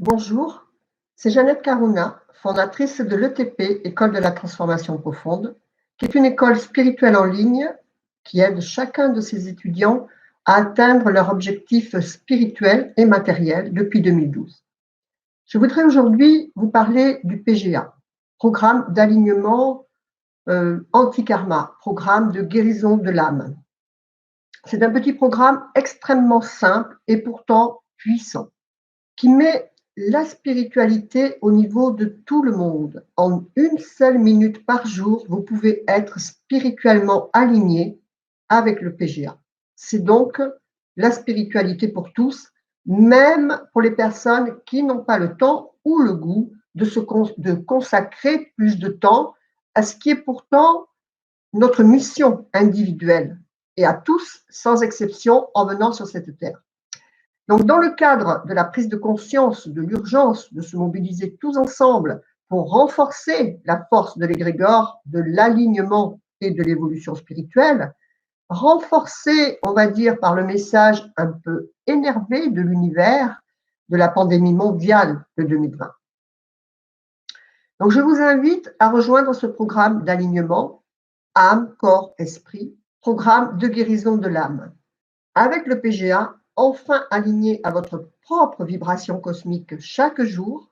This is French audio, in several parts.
Bonjour, c'est Jeannette Carouna, fondatrice de l'ETP, École de la Transformation Profonde, qui est une école spirituelle en ligne qui aide chacun de ses étudiants à atteindre leurs objectifs spirituels et matériels depuis 2012. Je voudrais aujourd'hui vous parler du PGA, programme d'alignement anti-karma, programme de guérison de l'âme. C'est un petit programme extrêmement simple et pourtant puissant, qui met la spiritualité au niveau de tout le monde. En une seule minute par jour, vous pouvez être spirituellement aligné avec le PGA. C'est donc la spiritualité pour tous, même pour les personnes qui n'ont pas le temps ou le goût de consacrer plus de temps à ce qui est pourtant notre mission individuelle et à tous, sans exception, en venant sur cette terre. Donc, dans le cadre de la prise de conscience de l'urgence de se mobiliser tous ensemble pour renforcer la force de l'égrégore, de l'alignement et de l'évolution spirituelle, renforcé, on va dire, par le message un peu énervé de l'univers de la pandémie mondiale de 2020. Donc, je vous invite à rejoindre ce programme d'alignement âme, corps, esprit, programme de guérison de l'âme. Avec le PGA, enfin aligné à votre propre vibration cosmique chaque jour,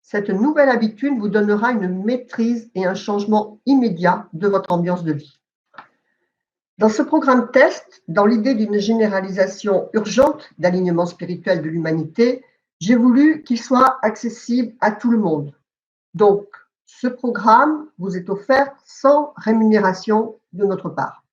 cette nouvelle habitude vous donnera une maîtrise et un changement immédiat de votre ambiance de vie. Dans ce programme test, dans l'idée d'une généralisation urgente d'alignement spirituel de l'humanité, j'ai voulu qu'il soit accessible à tout le monde. Donc, ce programme vous est offert sans rémunération de notre part.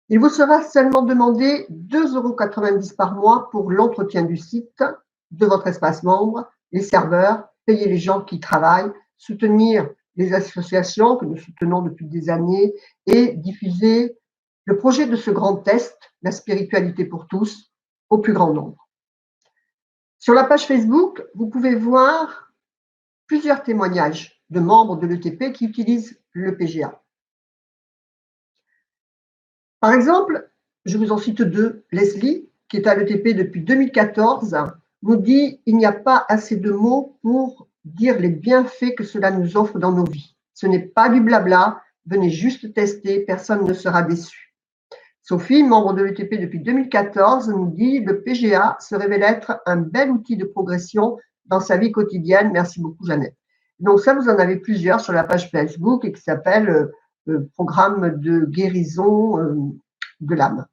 Il vous sera seulement demandé 2,90 € par mois pour l'entretien du site, de votre espace membre, les serveurs, payer les gens qui travaillent, soutenir les associations que nous soutenons depuis des années et diffuser le projet de ce grand test, la spiritualité pour tous, au plus grand nombre. Sur la page Facebook, vous pouvez voir plusieurs témoignages de membres de l'ETP qui utilisent le PGA. Par exemple, je vous en cite deux. Leslie, qui est à l'ETP depuis 2014, nous dit « Il n'y a pas assez de mots pour dire les bienfaits que cela nous offre dans nos vies. Ce n'est pas du blabla, venez juste tester, personne ne sera déçu. » Sophie, membre de l'ETP depuis 2014, nous dit « Le PGA se révèle être un bel outil de progression dans sa vie quotidienne. Merci beaucoup, Jeannette. » Donc ça, vous en avez plusieurs sur la page Facebook et qui s'appelle programme de guérison de l'âme.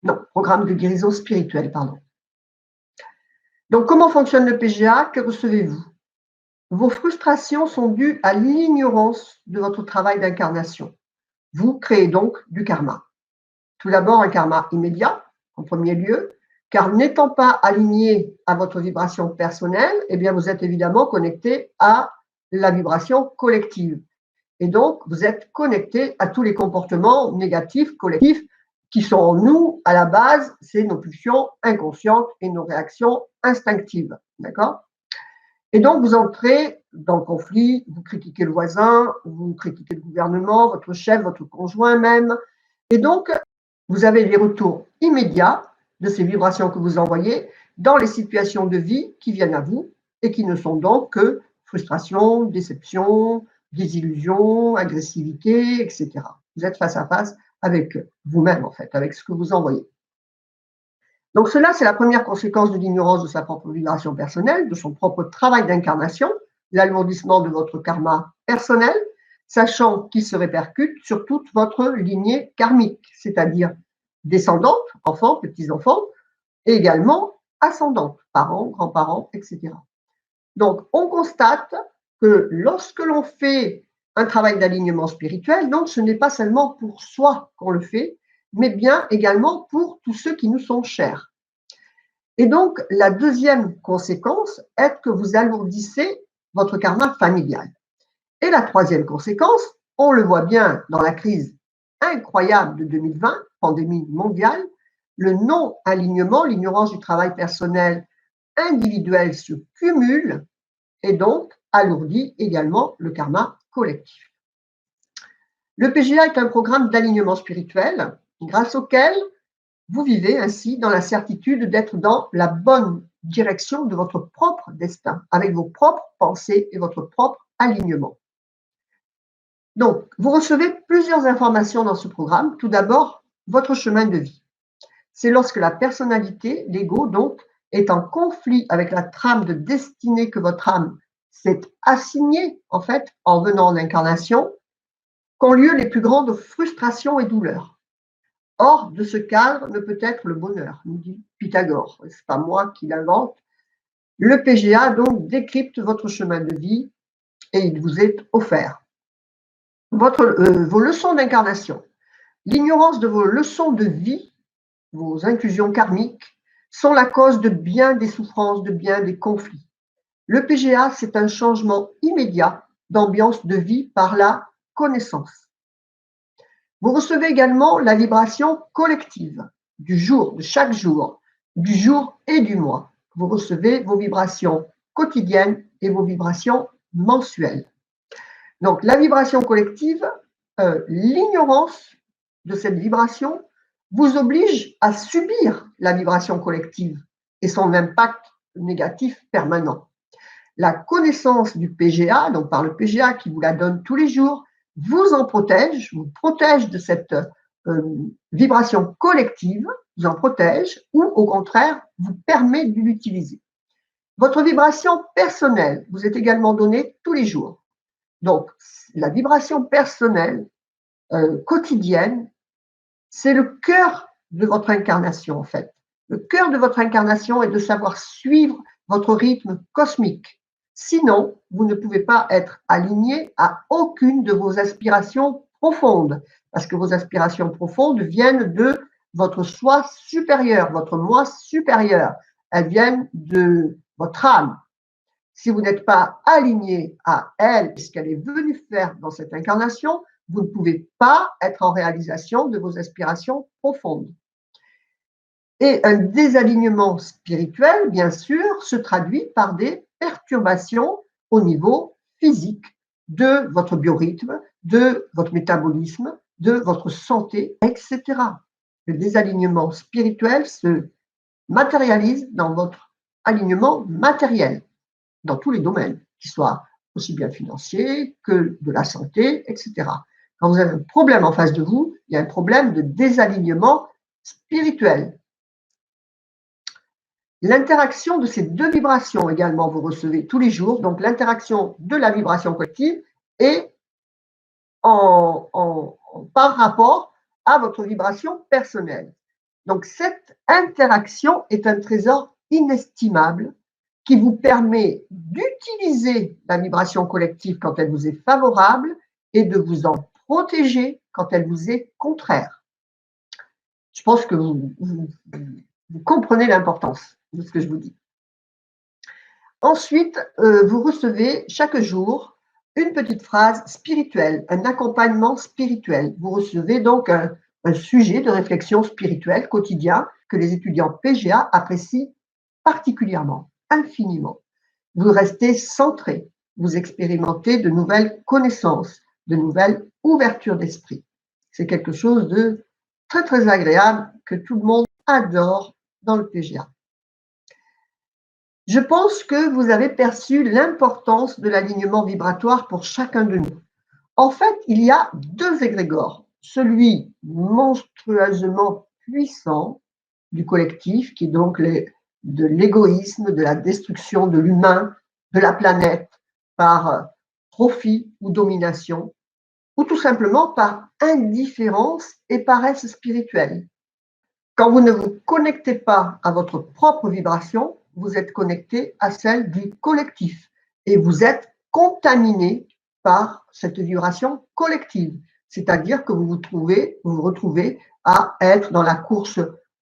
Non, programme de guérison spirituelle, pardon. Donc, comment fonctionne le PGA? Que recevez-vous? Vos frustrations sont dues à l'ignorance de votre travail d'incarnation. Vous créez donc du karma. Tout d'abord, un karma immédiat, en premier lieu, car n'étant pas aligné à votre vibration personnelle, eh bien, vous êtes évidemment connecté à la vibration collective. Et donc, vous êtes connecté à tous les comportements négatifs, collectifs, qui sont en nous, à la base, c'est nos pulsions inconscientes et nos réactions instinctives. D'accord? Et donc, vous entrez dans le conflit, vous critiquez le voisin, vous critiquez le gouvernement, votre chef, votre conjoint même. Et donc, vous avez les retours immédiats de ces vibrations que vous envoyez dans les situations de vie qui viennent à vous et qui ne sont donc que frustration, déception, désillusion, agressivité, etc. Vous êtes face à face avec vous-même, en fait, avec ce que vous envoyez. Donc cela, c'est la première conséquence de l'ignorance de sa propre vibration personnelle, de son propre travail d'incarnation, l'alourdissement de votre karma personnel, sachant qu'il se répercute sur toute votre lignée karmique, c'est-à-dire descendante, enfants, petits-enfants, et également ascendante, parents, grands-parents, etc. Donc, on constate que lorsque l'on fait un travail d'alignement spirituel, donc ce n'est pas seulement pour soi qu'on le fait, mais bien également pour tous ceux qui nous sont chers. Et donc, la deuxième conséquence est que vous alourdissez votre karma familial. Et la troisième conséquence, on le voit bien dans la crise incroyable de 2020, pandémie mondiale, le non-alignement, l'ignorance du travail personnel individuel se cumule et donc alourdit également le karma collectif. Le PGA est un programme d'alignement spirituel grâce auquel vous vivez ainsi dans la certitude d'être dans la bonne direction de votre propre destin, avec vos propres pensées et votre propre alignement. Donc, vous recevez plusieurs informations dans ce programme. Tout d'abord, votre chemin de vie. C'est lorsque la personnalité, l'ego donc, est en conflit avec la trame de destinée que votre âme s'est assignée, en fait, en venant en incarnation, qu'ont lieu les plus grandes frustrations et douleurs. Hors de ce cadre ne peut être le bonheur, nous dit Pythagore. Ce n'est pas moi qui l'invente. Le PGA donc décrypte votre chemin de vie et il vous est offert. Vos leçons d'incarnation. L'ignorance de vos leçons de vie, vos inclusions karmiques, sont la cause de bien des souffrances, de bien des conflits. Le PGA, c'est un changement immédiat d'ambiance de vie par la connaissance. Vous recevez également la vibration collective du jour, de chaque jour, du jour et du mois. Vous recevez vos vibrations quotidiennes et vos vibrations mensuelles. Donc, la vibration collective, l'ignorance de cette vibration vous oblige à subir la vibration collective et son impact négatif permanent. La connaissance du PGA, donc par le PGA qui vous la donne tous les jours, vous en protège, vous protège de cette vibration collective, vous en protège ou au contraire vous permet de l'utiliser. Votre vibration personnelle vous est également donnée tous les jours. Donc, la vibration personnelle quotidienne, c'est le cœur de votre incarnation en fait. Le cœur de votre incarnation est de savoir suivre votre rythme cosmique. Sinon, vous ne pouvez pas être aligné à aucune de vos aspirations profondes, parce que vos aspirations profondes viennent de votre soi supérieur, votre moi supérieur. Elles viennent de votre âme. Si vous n'êtes pas aligné à elle, ce qu'elle est venue faire dans cette incarnation, vous ne pouvez pas être en réalisation de vos aspirations profondes. Et un désalignement spirituel, bien sûr, se traduit par des perturbations au niveau physique de votre biorhythme, de votre métabolisme, de votre santé, etc. Le désalignement spirituel se matérialise dans votre alignement matériel, dans tous les domaines, qu'ils soient aussi bien financiers que de la santé, etc. Quand vous avez un problème en face de vous, il y a un problème de désalignement spirituel. L'interaction de ces deux vibrations également, vous recevez tous les jours, donc l'interaction de la vibration collective et par rapport à votre vibration personnelle. Donc cette interaction est un trésor inestimable qui vous permet d'utiliser la vibration collective quand elle vous est favorable et de vous en protéger quand elle vous est contraire. Je pense que vous comprenez l'importance de ce que je vous dis. Ensuite, vous recevez chaque jour une petite phrase spirituelle, un accompagnement spirituel. Vous recevez donc un sujet de réflexion spirituelle quotidien que les étudiants PGA apprécient particulièrement, infiniment. Vous restez centré, vous expérimentez de nouvelles connaissances, de nouvelles ouvertures d'esprit. C'est quelque chose de très, très agréable que tout le monde adore dans le PGA. Je pense que vous avez perçu l'importance de l'alignement vibratoire pour chacun de nous. En fait, il y a deux égrégores. Celui monstrueusement puissant du collectif, qui est donc de l'égoïsme, de la destruction de l'humain, de la planète, par profit ou domination, ou tout simplement par indifférence et paresse spirituelle. Quand vous ne vous connectez pas à votre propre vibration, vous êtes connecté à celle du collectif et vous êtes contaminé par cette vibration collective. C'est-à-dire que vous vous retrouvez à être dans la course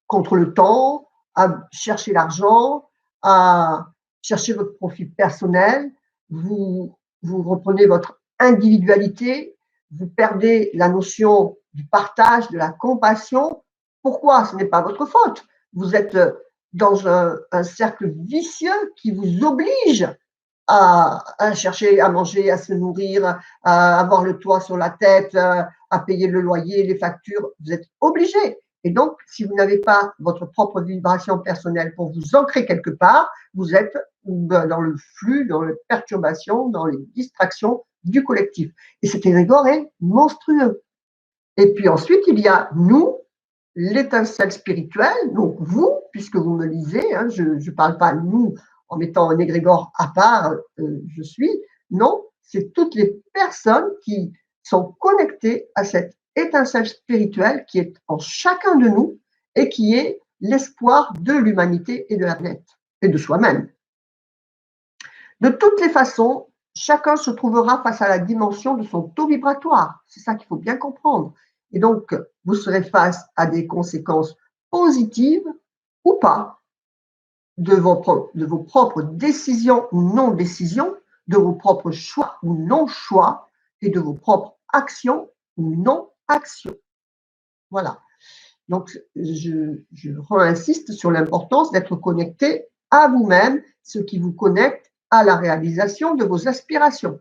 contre le temps, à chercher l'argent, à chercher votre profit personnel, vous reprenez votre individualité, vous perdez la notion du partage, de la compassion. Pourquoi? Ce n'est pas votre faute. Vous êtes dans un cercle vicieux qui vous oblige à chercher à manger, à se nourrir, à avoir le toit sur la tête, à payer le loyer, les factures. Vous êtes obligé. Et donc, si vous n'avez pas votre propre vibration personnelle pour vous ancrer quelque part, vous êtes dans le flux, dans les perturbations, dans les distractions du collectif. Et cet égrégore est monstrueux. Et puis ensuite, il y a nous, l'étincelle spirituelle, donc vous, puisque vous me lisez, hein, je ne parle pas nous en mettant un égrégore à part, je suis, non, c'est toutes les personnes qui sont connectées à cette étincelle spirituelle qui est en chacun de nous et qui est l'espoir de l'humanité et de la planète et de soi-même. De toutes les façons, chacun se trouvera face à la dimension de son taux vibratoire. C'est ça qu'il faut bien comprendre. Et donc, vous serez face à des conséquences positives ou pas de vos propres décisions ou non-décisions, de vos propres choix ou non-choix et de vos propres actions ou non-actions. Voilà. Donc, je réinsiste sur l'importance d'être connecté à vous-même, ce qui vous connecte à la réalisation de vos aspirations.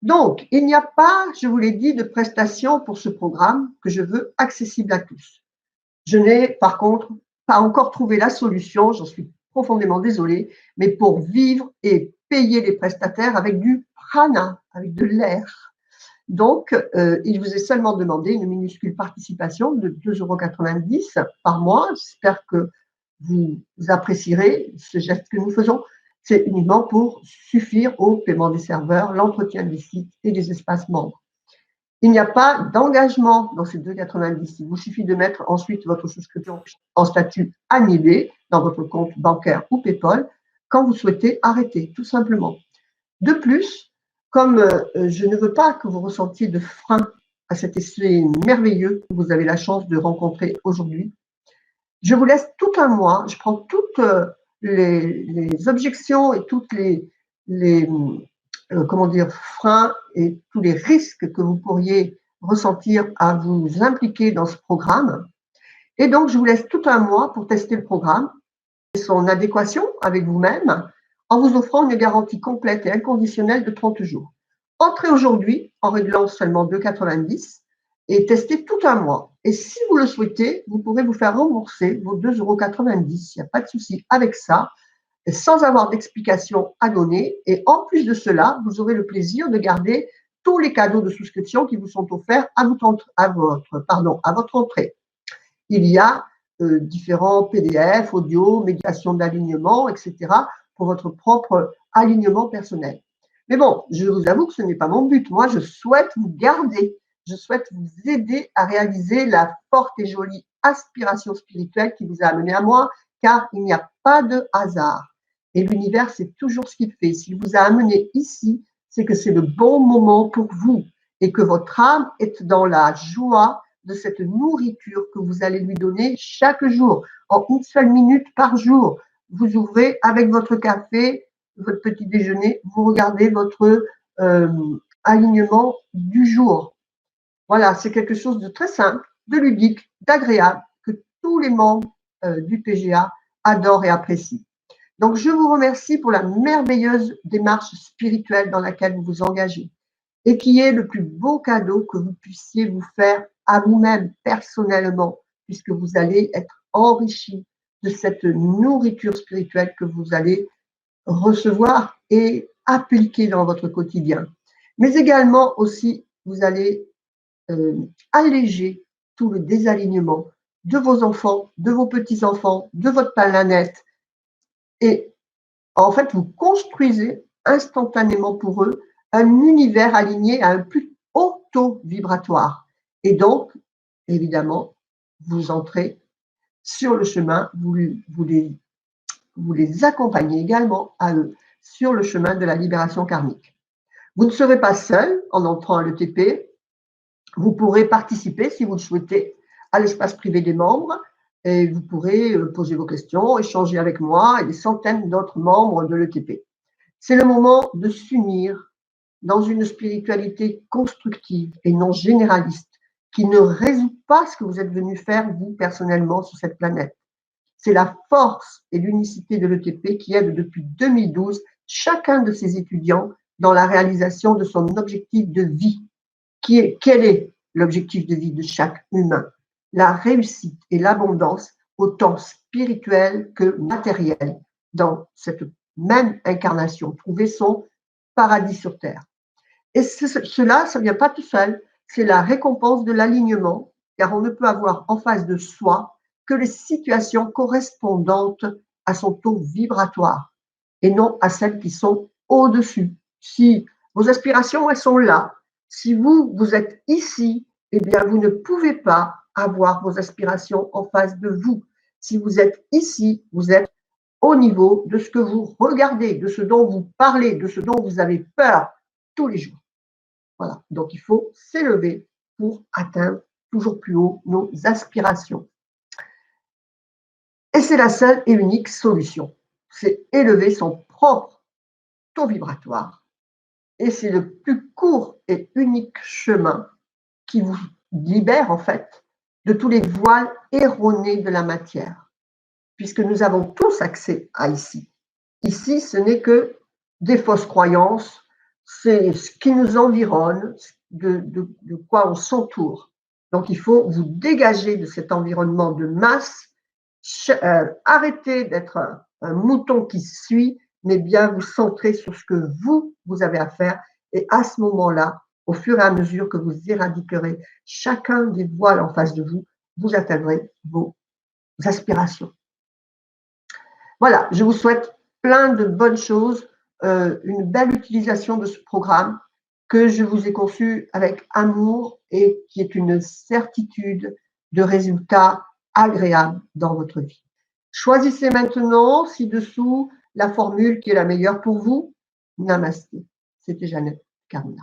Donc, il n'y a pas, je vous l'ai dit, de prestation pour ce programme que je veux accessible à tous. Je n'ai, par contre, pas encore trouvé la solution, j'en suis profondément désolée, mais pour vivre et payer les prestataires avec du prana, avec de l'air. Donc, il vous est seulement demandé une minuscule participation de 2,90 € par mois. J'espère que vous apprécierez ce geste que nous faisons. C'est uniquement pour suffire au paiement des serveurs, l'entretien des sites et des espaces membres. Il n'y a pas d'engagement dans ces 2,90 €. Il vous suffit de mettre ensuite votre souscription en statut annulé dans votre compte bancaire ou PayPal quand vous souhaitez arrêter, tout simplement. De plus, comme je ne veux pas que vous ressentiez de frein à cet essai merveilleux que vous avez la chance de rencontrer aujourd'hui, je vous laisse tout un mois, je prends toutes les objections et toutes les freins et tous les risques que vous pourriez ressentir à vous impliquer dans ce programme. Et donc, je vous laisse tout un mois pour tester le programme et son adéquation avec vous-même en vous offrant une garantie complète et inconditionnelle de 30 jours. Entrez aujourd'hui en réglant seulement 2,90 € et testez tout un mois. Et si vous le souhaitez, vous pourrez vous faire rembourser vos 2,90 €. Il n'y a pas de souci avec ça, sans avoir d'explication à donner. Et en plus de cela, vous aurez le plaisir de garder tous les cadeaux de souscription qui vous sont offerts à votre entrée. Il y a différents PDF, audio, médiation d'alignement, etc. pour votre propre alignement personnel. Mais bon, je vous avoue que ce n'est pas mon but. Moi, je souhaite vous garder. Je souhaite vous aider à réaliser la forte et jolie aspiration spirituelle qui vous a amené à moi, car il n'y a pas de hasard. Et l'univers, c'est toujours ce qu'il fait. S'il vous a amené ici, c'est que c'est le bon moment pour vous et que votre âme est dans la joie de cette nourriture que vous allez lui donner chaque jour, en une seule minute par jour. Vous ouvrez avec votre café, votre petit déjeuner, vous regardez votre alignement du jour. Voilà, c'est quelque chose de très simple, de ludique, d'agréable, que tous les membres du PGA adorent et apprécient. Donc, je vous remercie pour la merveilleuse démarche spirituelle dans laquelle vous vous engagez et qui est le plus beau cadeau que vous puissiez vous faire à vous-même personnellement, puisque vous allez être enrichi de cette nourriture spirituelle que vous allez recevoir et appliquer dans votre quotidien. Mais également aussi, vous allez alléger tout le désalignement de vos enfants, de vos petits-enfants, de votre planète. Et en fait, vous construisez instantanément pour eux un univers aligné à un plus haut taux vibratoire. Et donc, évidemment, vous entrez sur le chemin, vous les accompagnez également à eux sur le chemin de la libération karmique. Vous ne serez pas seul en entrant à l'ETP. Vous pourrez participer, si vous le souhaitez, à l'espace privé des membres et vous pourrez poser vos questions, échanger avec moi et des centaines d'autres membres de l'ETP. C'est le moment de s'unir dans une spiritualité constructive et non généraliste qui ne résout pas ce que vous êtes venu faire, vous, personnellement, sur cette planète. C'est la force et l'unicité de l'ETP qui aide depuis 2012 chacun de ses étudiants dans la réalisation de son objectif de vie. Quel est l'objectif de vie de chaque humain? la réussite et l'abondance, autant spirituelle que matérielle, dans cette même incarnation, trouver son paradis sur terre. Et cela, ça ne vient pas tout seul, c'est la récompense de l'alignement, car on ne peut avoir en face de soi que les situations correspondantes à son taux vibratoire et non à celles qui sont au-dessus. Si vos aspirations, elles sont là, si vous, vous êtes ici, eh bien, vous ne pouvez pas avoir vos aspirations en face de vous. Si vous êtes ici, vous êtes au niveau de ce que vous regardez, de ce dont vous parlez, de ce dont vous avez peur tous les jours. Voilà. Donc, il faut s'élever pour atteindre toujours plus haut nos aspirations. Et c'est la seule et unique solution. C'est élever son propre taux vibratoire. Et c'est le plus court et unique chemin qui vous libère, en fait, de tous les voiles erronés de la matière. Puisque nous avons tous accès à ici. Ici, ce n'est que des fausses croyances, c'est ce qui nous environne, de quoi on s'entoure. Donc, il faut vous dégager de cet environnement de masse, arrêter d'être un mouton qui suit, mais bien vous centrer sur ce que vous avez à faire. Et à ce moment-là, au fur et à mesure que vous éradiquerez chacun des voiles en face de vous, vous atteindrez vos aspirations. Voilà, je vous souhaite plein de bonnes choses, une belle utilisation de ce programme que je vous ai conçu avec amour et qui est une certitude de résultats agréables dans votre vie. Choisissez maintenant ci-dessous la formule qui est la meilleure pour vous. Namasté. C'était Jeannette Carmina.